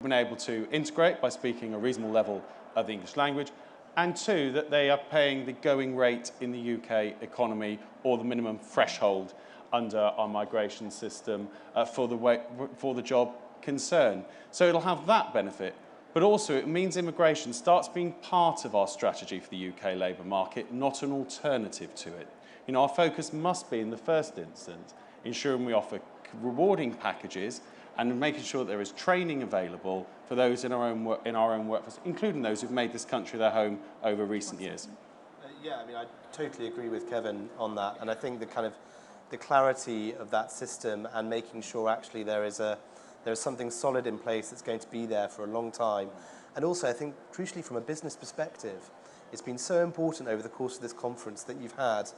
been able to integrate by speaking a reasonable level of the English language, and two, that they are paying the going rate in the UK economy or the minimum threshold under our migration system for the job concerned. So it'll have that benefit, but also it means immigration starts being part of our strategy for the UK labour market, not an alternative to it. You know, our focus must be, in the first instance, ensuring we offer rewarding packages and making sure that there is training available for those in our own workforce, including those who've made this country their home over recent years. Yeah, I mean, I totally agree with Kevin on that, and I think the clarity of that system and making sure actually there is something solid in place that's going to be there for a long time. And also, I think, crucially from a business perspective, it's been so important over the course of this conference that you've had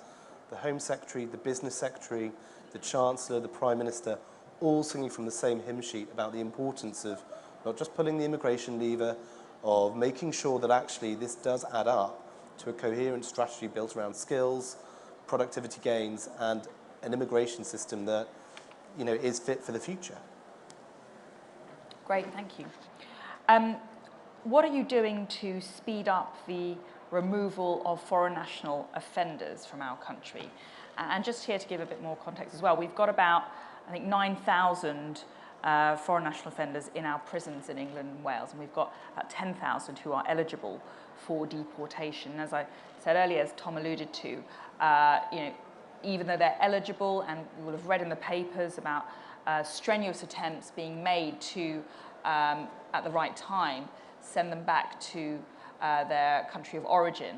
the Home Secretary, the Business Secretary, the Chancellor, the Prime Minister, all singing from the same hymn sheet about the importance of not just pulling the immigration lever, of making sure that actually this does add up to a coherent strategy built around skills, productivity gains, and an immigration system that, you know, is fit for the future. Great, thank you. What are you doing to speed up the removal of foreign national offenders from our country? And just here to give a bit more context as well, we've got about, I think, 9,000 foreign national offenders in our prisons in England and Wales, and we've got about 10,000 who are eligible for deportation. As I said earlier, as Tom alluded to, you know, even though they're eligible, and you will have read in the papers about strenuous attempts being made to, at the right time, send them back to their country of origin,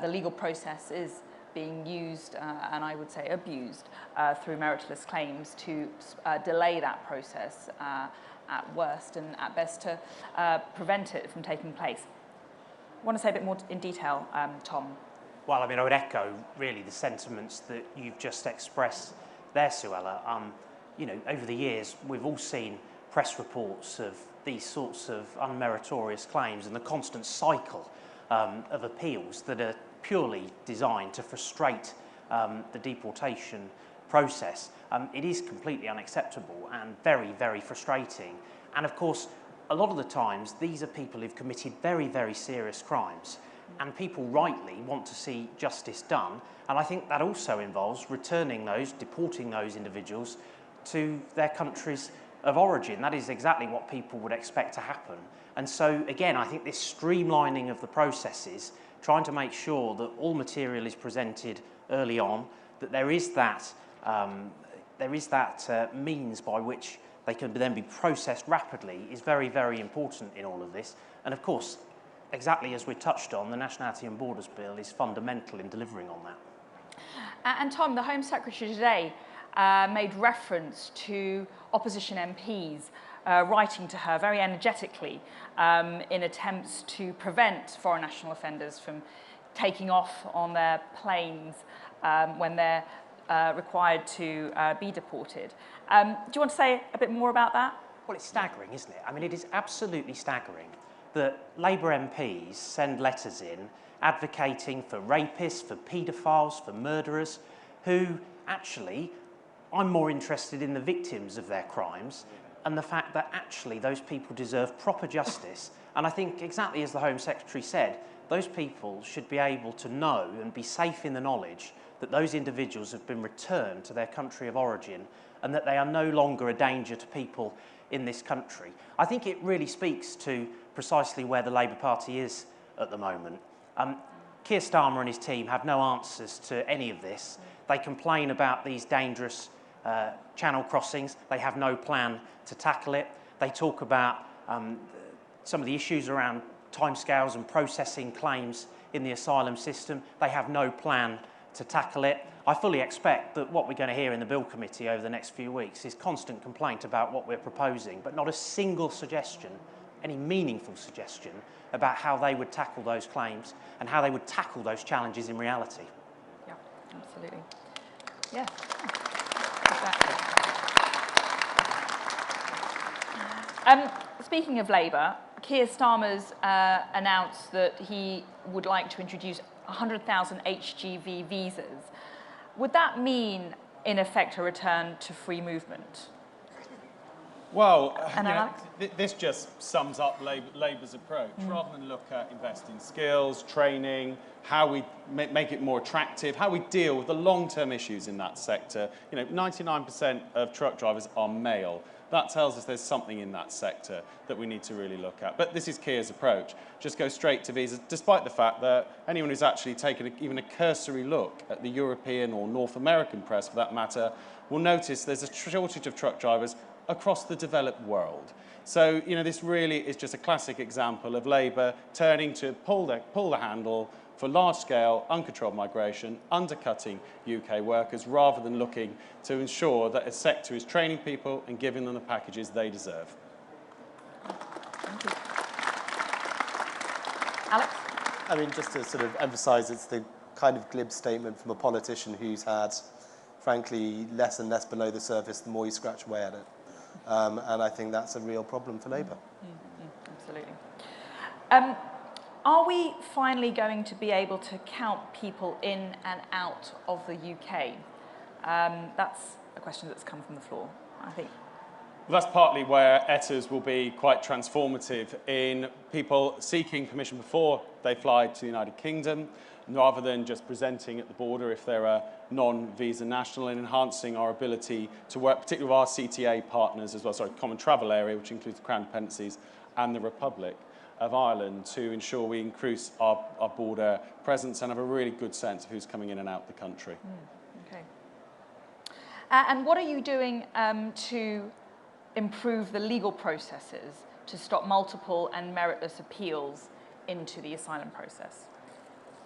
the legal process is being used, and I would say abused, through meritless claims to delay that process at worst, and at best to prevent it from taking place. I want to say a bit more in detail, Tom. Well, I mean, I would echo really the sentiments that you've just expressed there, Suella. You know, over the years, we've all seen press reports of these sorts of unmeritorious claims and the constant cycle of appeals that are purely designed to frustrate the deportation process. It is completely unacceptable and very, very frustrating. And of course, a lot of the times, these are people who've committed very, very serious crimes. And people rightly want to see justice done. And I think that also involves returning those, deporting those individuals to their countries of origin. That is exactly what people would expect to happen. And so, again, I think this streamlining of the processes, trying to make sure that all material is presented early on, that there is that means by which they can then be processed rapidly, is very, very important in all of this. And of course, exactly as we touched on, the Nationality and Borders Bill is fundamental in delivering on that. And Tom, the Home Secretary today made reference to opposition MPs writing to her very energetically in attempts to prevent foreign national offenders from taking off on their planes when they're required to be deported. Do you want to say a bit more about that? Well, it's staggering, isn't it? I mean, it is absolutely staggering that Labour MPs send letters in advocating for rapists, for paedophiles, for murderers, who actually, I'm more interested in the victims of their crimes and the fact that actually those people deserve proper justice. And I think exactly as the Home Secretary said, those people should be able to know and be safe in the knowledge that those individuals have been returned to their country of origin and that they are no longer a danger to people in this country. I think it really speaks to precisely where the Labour Party is at the moment. Keir Starmer and his team have no answers to any of this. They complain about these dangerous channel crossings. They have no plan to tackle it. They talk about some of the issues around timescales and processing claims in the asylum system. They have no plan to tackle it. I fully expect that what we're going to hear in the Bill Committee over the next few weeks is constant complaint about what we're proposing, but not a single suggestion, any meaningful suggestion, about how they would tackle those claims and how they would tackle those challenges in reality. Yeah, absolutely. Yeah, exactly. Speaking of Labour, Keir Starmer's announced that he would like to introduce 100,000 HGV visas. Would that mean, in effect, a return to free movement? Well, And Alex? this just sums up Labour's approach. Rather than look at investing in skills, training, how we make it more attractive, how we deal with the long-term issues in that sector. 99% of truck drivers are male. That tells us there's something in that sector that we need to really look at. But this is Keir's approach. Just go straight to visas, despite the fact that anyone who's actually taken even a cursory look at the European or North American press, for that matter, will notice there's a shortage of truck drivers across the developed world. So, this really is just a classic example of Labour turning to pull the handle for large-scale, uncontrolled migration, undercutting UK workers, rather than looking to ensure that a sector is training people and giving them the packages they deserve. Thank you. Alex? I mean, just to sort of emphasise, it's the kind of glib statement from a politician who's had, frankly, less and less below the surface the more you scratch away at it. And I think that's a real problem for Labour. Absolutely. Are we finally going to be able to count people in and out of the UK? That's a question that's come from the floor, I think. Well, that's partly where ETAs will be quite transformative in people seeking permission before they fly to the United Kingdom, rather than just presenting at the border if they're a non-visa national, and enhancing our ability to work, particularly with our CTA partners as well, Common Travel Area, which includes the Crown Dependencies and the Republic of Ireland, to ensure we increase our border presence and have a really good sense of who's coming in and out the country. Okay. And what are you doing to improve the legal processes to stop multiple and meritless appeals into the asylum process?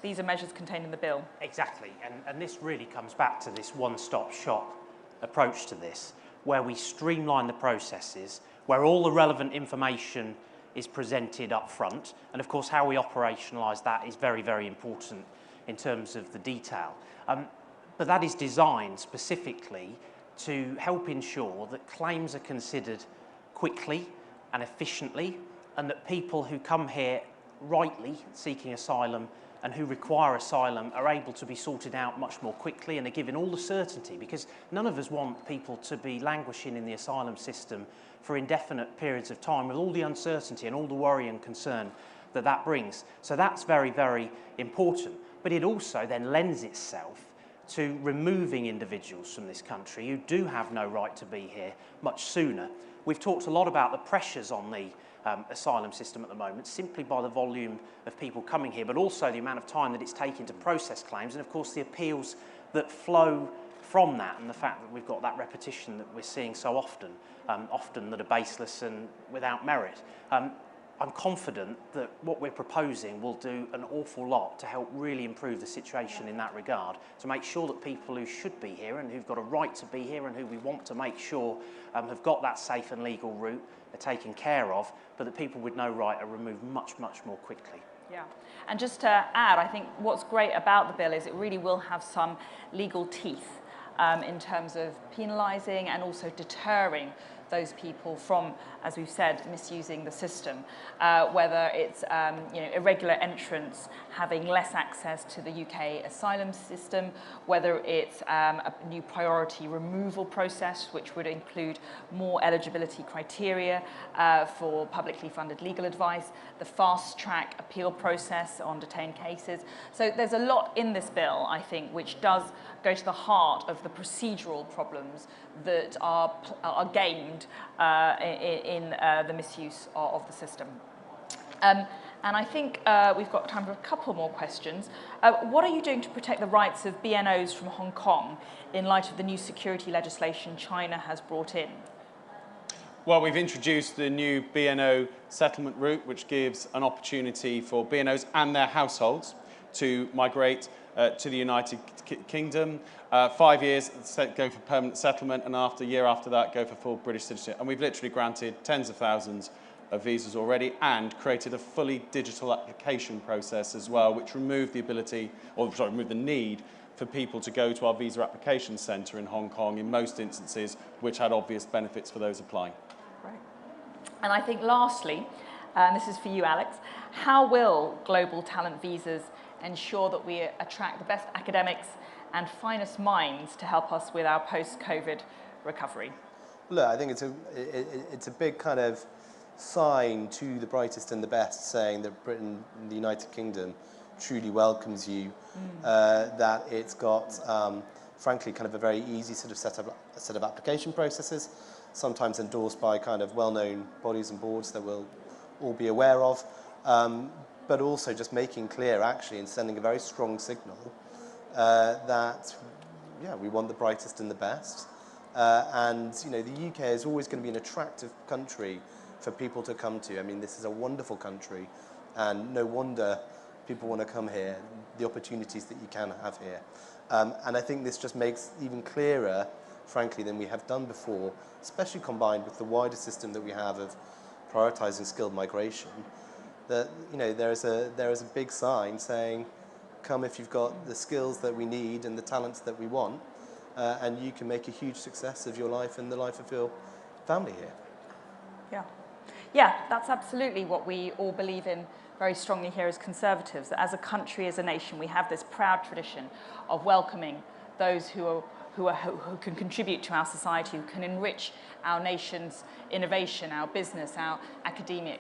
These are measures contained in the bill. Exactly, and this really comes back to this one-stop shop approach to this, where we streamline the processes, where all the relevant information is presented up front, and of course how we operationalise that is very, very important in terms of the detail. But that is designed specifically to help ensure that claims are considered quickly and efficiently, and that people who come here rightly seeking asylum and who require asylum are able to be sorted out much more quickly and are given all the certainty, because none of us want people to be languishing in the asylum system for indefinite periods of time with all the uncertainty and all the worry and concern that that brings. So that's very, very important. But it also then lends itself to removing individuals from this country who do have no right to be here much sooner. We've talked a lot about the pressures on the asylum system at the moment, simply by the volume of people coming here, but also the amount of time that it's taking to process claims, and of course the appeals that flow from that, and the fact that we've got that repetition that we're seeing so often, often that are baseless and without merit. I'm confident that what we're proposing will do an awful lot to help really improve the situation in that regard, to make sure that people who should be here and who've got a right to be here and who we want to make sure have got that safe and legal route are taken care of, but that people with no right are removed much, much more quickly. Yeah, and just to add, I think what's great about the bill is it really will have some legal teeth in terms of penalising and also deterring those people from, as we've said, misusing the system, whether it's irregular entrants having less access to the UK asylum system, whether it's a new priority removal process, which would include more eligibility criteria for publicly funded legal advice, the fast-track appeal process on detained cases. So there's a lot in this bill, I think, which does go to the heart of the procedural problems that are gained in the misuse of the system. And I think we've got time for a couple more questions. What are you doing to protect the rights of BNOs from Hong Kong in light of the new security legislation China has brought in? Well, we've introduced the new BNO settlement route, which gives an opportunity for BNOs and their households to migrate to the United Kingdom. 5 years, go for permanent settlement, and after a year after that, go for full British citizenship. And we've literally granted tens of thousands of visas already and created a fully digital application process as well, which removed removed the need for people to go to our visa application centre in Hong Kong in most instances, which had obvious benefits for those applying. Right. And I think lastly, and this is for you, Alex, how will global talent visas ensure that we attract the best academics and finest minds to help us with our post-COVID recovery? Look, I think it's a big kind of sign to the brightest and the best, saying that Britain, the United Kingdom, truly welcomes you. That it's got, frankly, kind of a very easy sort of set of application processes, sometimes endorsed by kind of well-known bodies and boards that we'll all be aware of, but also just making clear, actually, and sending a very strong signal that, yeah, we want the brightest and the best. And, you know, the UK is always going to be an attractive country for people to come to. I mean, this is a wonderful country, and no wonder people want to come here, the opportunities that you can have here. And I think this just makes even clearer, frankly, than we have done before, especially combined with the wider system that we have of prioritising skilled migration, that, you know, there is a big sign saying, come if you've got the skills that we need and the talents that we want, and you can make a huge success of your life and the life of your family here. Yeah. Yeah, that's absolutely what we all believe in very strongly here as Conservatives, that as a country, as a nation, we have this proud tradition of welcoming those who can contribute to our society, who can enrich our nation's innovation, our business, our academia.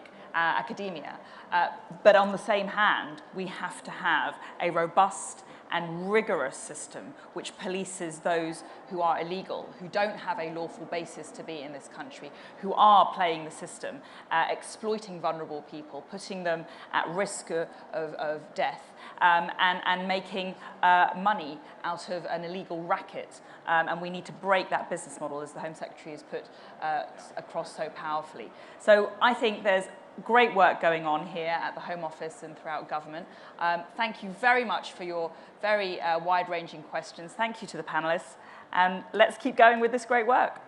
But on the same hand, we have to have a robust and rigorous system which polices those who are illegal, who don't have a lawful basis to be in this country, who are playing the system, exploiting vulnerable people, putting them at risk of death, and making money out of an illegal racket. And we need to break that business model, as the Home Secretary has put across so powerfully. So I think there's great work going on here at the Home Office and throughout government. Thank you very much for your very wide-ranging questions. Thank you to the panellists. And let's keep going with this great work.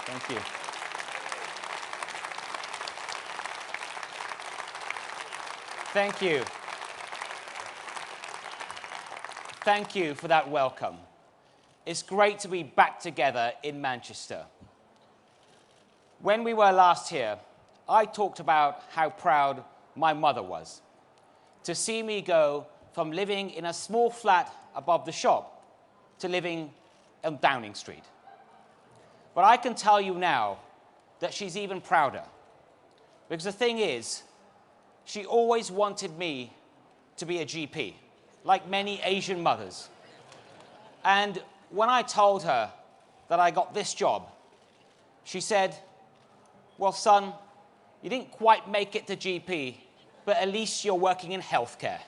Thank you. Thank you. Thank you for that welcome. It's great to be back together in Manchester. When we were last here, I talked about how proud my mother was to see me go from living in a small flat above the shop to living on Downing Street. But I can tell you now that she's even prouder. Because the thing is, she always wanted me to be a GP, like many Asian mothers. And when I told her that I got this job, she said, well, son, you didn't quite make it to GP, but at least you're working in healthcare.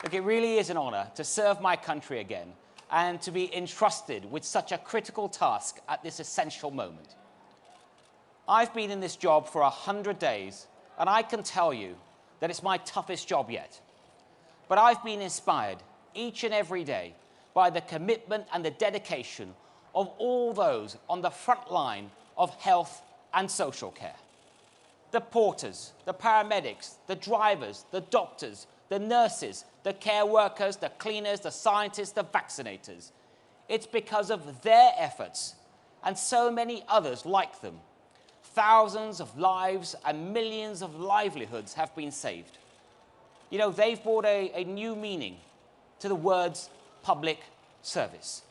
Look, it really is an honor to serve my country again and to be entrusted with such a critical task at this essential moment. I've been in this job for 100 days, and I can tell you that it's my toughest job yet. But I've been inspired each and every day by the commitment and the dedication of all those on the front line of health and social care. The porters, the paramedics, the drivers, the doctors, the nurses, the care workers, the cleaners, the scientists, the vaccinators. It's because of their efforts and so many others like them. Thousands of lives and millions of livelihoods have been saved. You know, they've brought a new meaning to the words public service.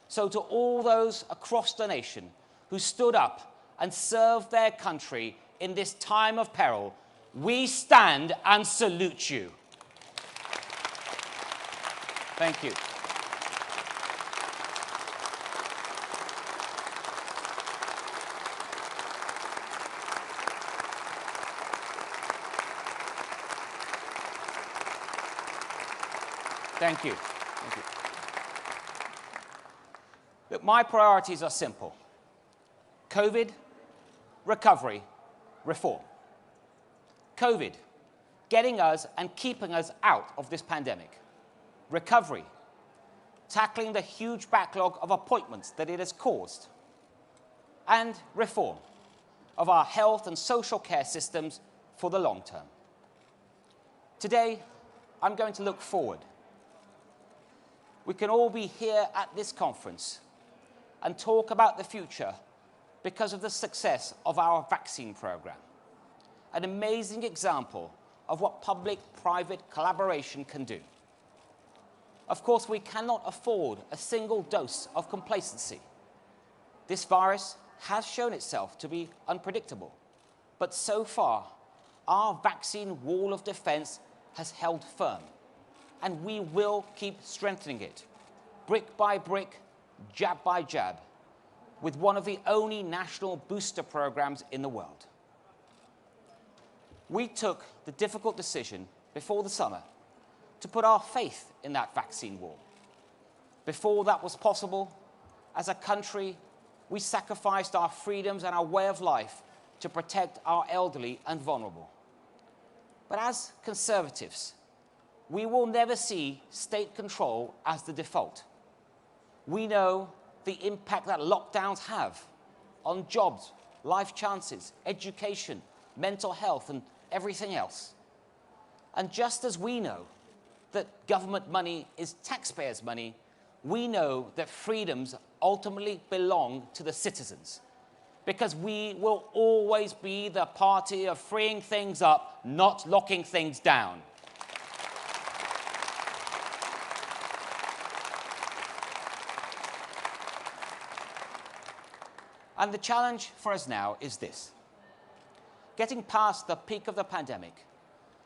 So to all those across the nation who stood up and served their country in this time of peril, we stand and salute you. Thank you. Thank you. Thank you. Look, my priorities are simple. COVID, recovery, reform. COVID, getting us and keeping us out of this pandemic. Recovery, tackling the huge backlog of appointments that it has caused. And reform of our health and social care systems for the long term. Today, I'm going to look forward. We can all be here at this conference and talk about the future because of the success of our vaccine program. An amazing example of what public-private collaboration can do. Of course, we cannot afford a single dose of complacency. This virus has shown itself to be unpredictable, but so far, our vaccine wall of defense has held firm, and we will keep strengthening it, brick by brick, jab by jab, with one of the only national booster programs in the world. We took the difficult decision before the summer to put our faith in that vaccine wall. Before that was possible, as a country, we sacrificed our freedoms and our way of life to protect our elderly and vulnerable. But as conservatives, we will never see state control as the default. We know the impact that lockdowns have on jobs, life chances, education, mental health, and everything else. And just as we know that government money is taxpayers' money, we know that freedoms ultimately belong to the citizens, because we will always be the party of freeing things up, not locking things down. And the challenge for us now is this. Getting past the peak of the pandemic,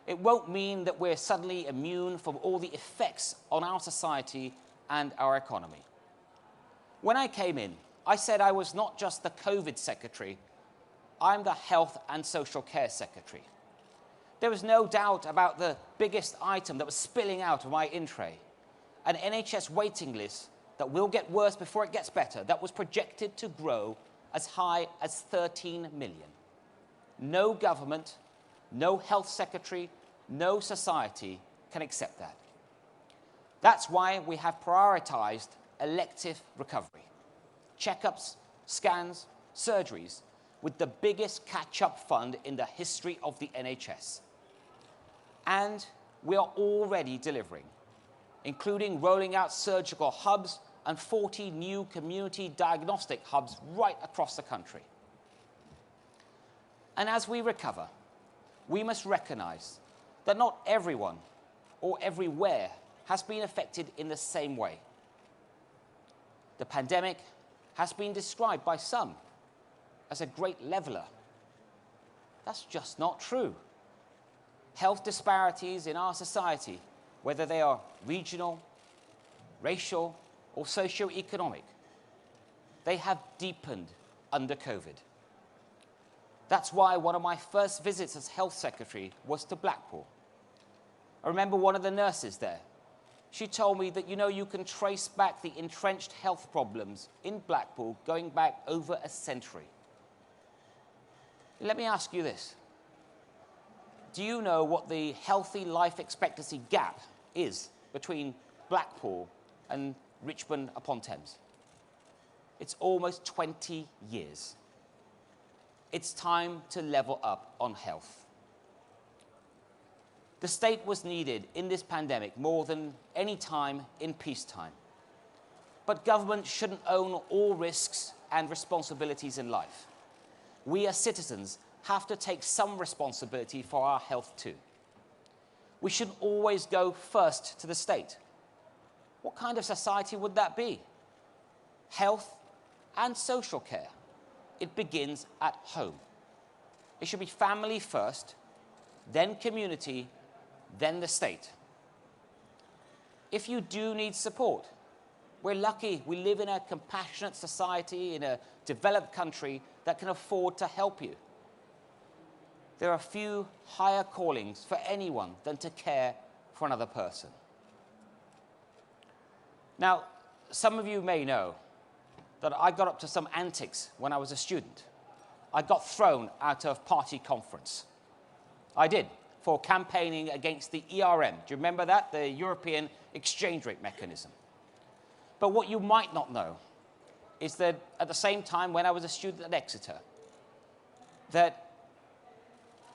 it won't mean that we're suddenly immune from all the effects on our society and our economy. When I came in, I said I was not just the COVID secretary, I'm the Health and Social Care Secretary. There was no doubt about the biggest item that was spilling out of my in-tray, an NHS waiting list that will get worse before it gets better, that was projected to grow as high as 13 million. No government, no health secretary, no society can accept that. That's why we have prioritized elective recovery. Checkups, scans, surgeries, with the biggest catch-up fund in the history of the NHS. And we are already delivering, including rolling out surgical hubs and 40 new community diagnostic hubs right across the country. And as we recover, we must recognize that not everyone or everywhere has been affected in the same way. The pandemic has been described by some as a great leveler. That's just not true. Health disparities in our society, whether they are regional, racial, or socio-economic, they have deepened under COVID. That's why one of my first visits as Health Secretary was to Blackpool. I remember one of the nurses there. She told me that, you can trace back the entrenched health problems in Blackpool going back over a century. Let me ask you this. Do you know what the healthy life expectancy gap is between Blackpool and Richmond upon Thames? It's almost 20 years. It's time to level up on health. The state was needed in this pandemic more than any time in peacetime. But government shouldn't own all risks and responsibilities in life. We as citizens have to take some responsibility for our health too. We shouldn't always go first to the state. What kind of society would that be? Health and social care. It begins at home. It should be family first, then community, then the state. If you do need support, we're lucky we live in a compassionate society in a developed country that can afford to help you. There are few higher callings for anyone than to care for another person. Now, some of you may know that I got up to some antics when I was a student. I got thrown out of party conference. I did, for campaigning against the ERM. Do you remember that? The European Exchange Rate Mechanism. But what you might not know is that at the same time when I was a student at Exeter, that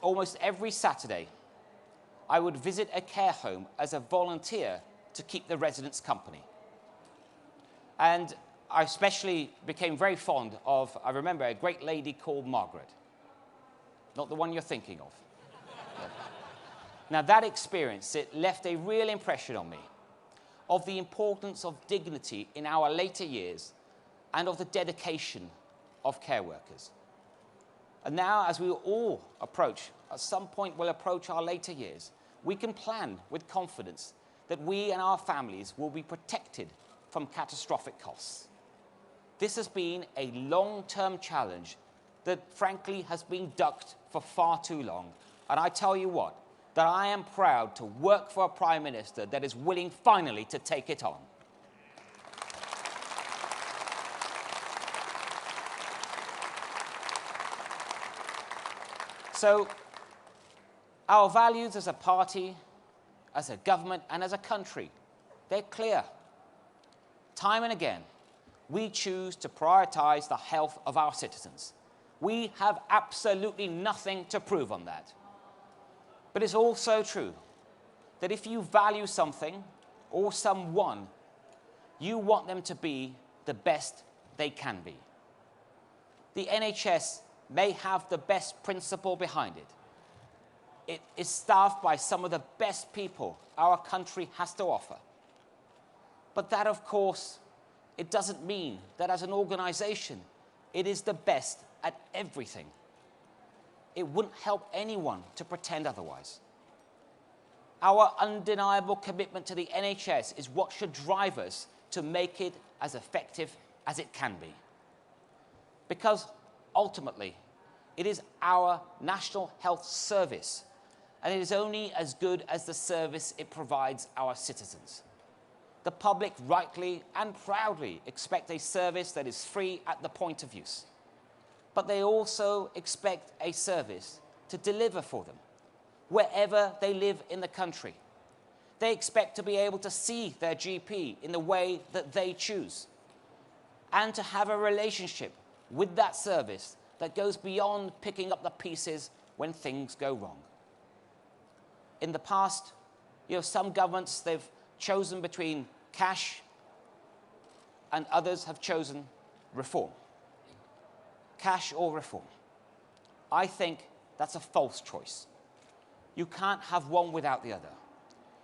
almost every Saturday, I would visit a care home as a volunteer to keep the residents company. And I especially became very fond of, I remember, a great lady called Margaret. Not the one you're thinking of. Now that experience, it left a real impression on me of the importance of dignity in our later years and of the dedication of care workers. And now, as we all approach, at some point we'll approach our later years, we can plan with confidence that we and our families will be protected from catastrophic costs. This has been a long-term challenge that, frankly, has been ducked for far too long. And I tell you what, that I am proud to work for a Prime Minister that is willing finally to take it on. So, our values as a party, as a government, and as a country, they're clear. Time and again, we choose to prioritize the health of our citizens. We have absolutely nothing to prove on that. But it's also true that if you value something or someone, you want them to be the best they can be. The NHS may have the best principle behind it. It is staffed by some of the best people our country has to offer. But that, of course, it doesn't mean that as an organization, it is the best at everything. It wouldn't help anyone to pretend otherwise. Our undeniable commitment to the NHS is what should drive us to make it as effective as it can be. Because ultimately, it is our National Health Service, and it is only as good as the service it provides our citizens. The public rightly and proudly expect a service that is free at the point of use. But they also expect a service to deliver for them, wherever they live in the country. They expect to be able to see their GP in the way that they choose, and to have a relationship with that service that goes beyond picking up the pieces when things go wrong. In the past, some governments, they've chosen between cash, and others have chosen reform. Cash or reform. I think that's a false choice. You can't have one without the other.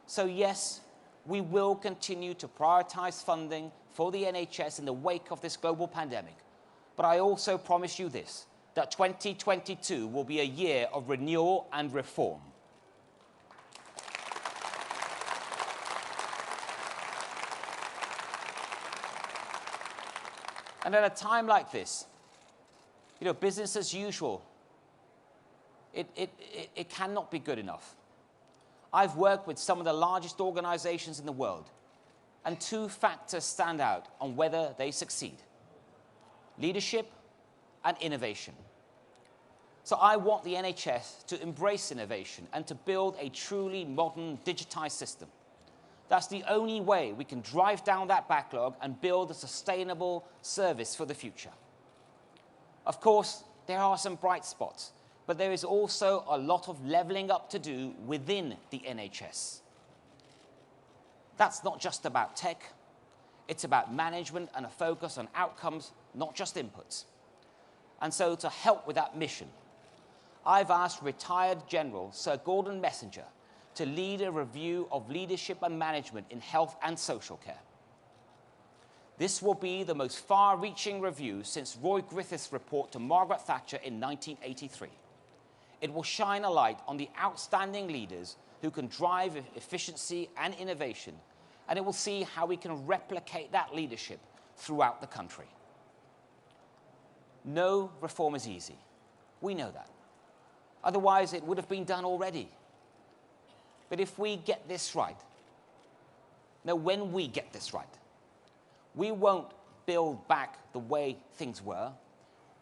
So yes, we will continue to prioritise funding for the NHS in the wake of this global pandemic. But I also promise you this, that 2022 will be a year of renewal and reform. And at a time like this, business as usual, it cannot be good enough. I've worked with some of the largest organizations in the world, and two factors stand out on whether they succeed: leadership and innovation. So I want the NHS to embrace innovation and to build a truly modern, digitized system. That's the only way we can drive down that backlog and build a sustainable service for the future. Of course, there are some bright spots, but there is also a lot of levelling up to do within the NHS. That's not just about tech, it's about management and a focus on outcomes, not just inputs. And so to help with that mission, I've asked retired General Sir Gordon Messenger to lead a review of leadership and management in health and social care. This will be the most far-reaching review since Roy Griffiths' report to Margaret Thatcher in 1983. It will shine a light on the outstanding leaders who can drive efficiency and innovation, and it will see how we can replicate that leadership throughout the country. No reform is easy. We know that. Otherwise, it would have been done already. But if we get this right, when we get this right, we won't build back the way things were.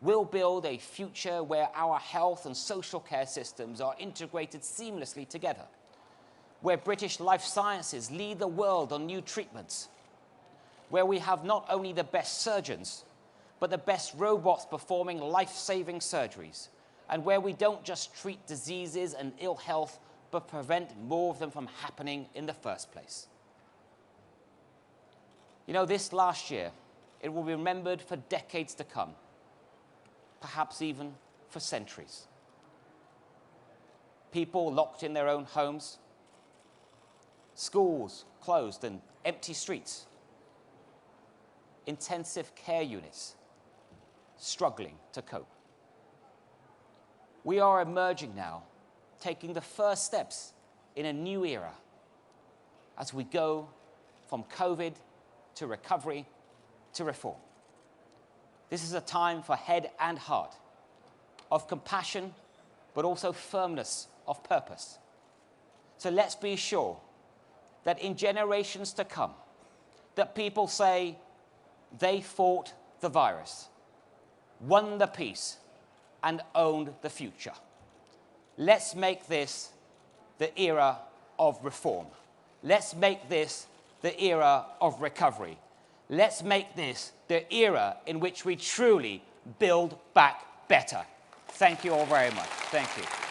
We'll build a future where our health and social care systems are integrated seamlessly together, where British life sciences lead the world on new treatments, where we have not only the best surgeons, but the best robots performing life-saving surgeries, and where we don't just treat diseases and ill health, but prevent more of them from happening in the first place. This last year, it will be remembered for decades to come, perhaps even for centuries. People locked in their own homes, schools closed and empty streets, intensive care units struggling to cope. We are emerging now, taking the first steps in a new era as we go from COVID to recovery to reform. This is a time for head and heart, of compassion, but also firmness of purpose. So let's be sure that in generations to come, that people say they fought the virus, won the peace, and owned the future. Let's make this the era of reform. Let's make this the era of recovery. Let's make this the era in which we truly build back better. Thank you all very much. Thank you.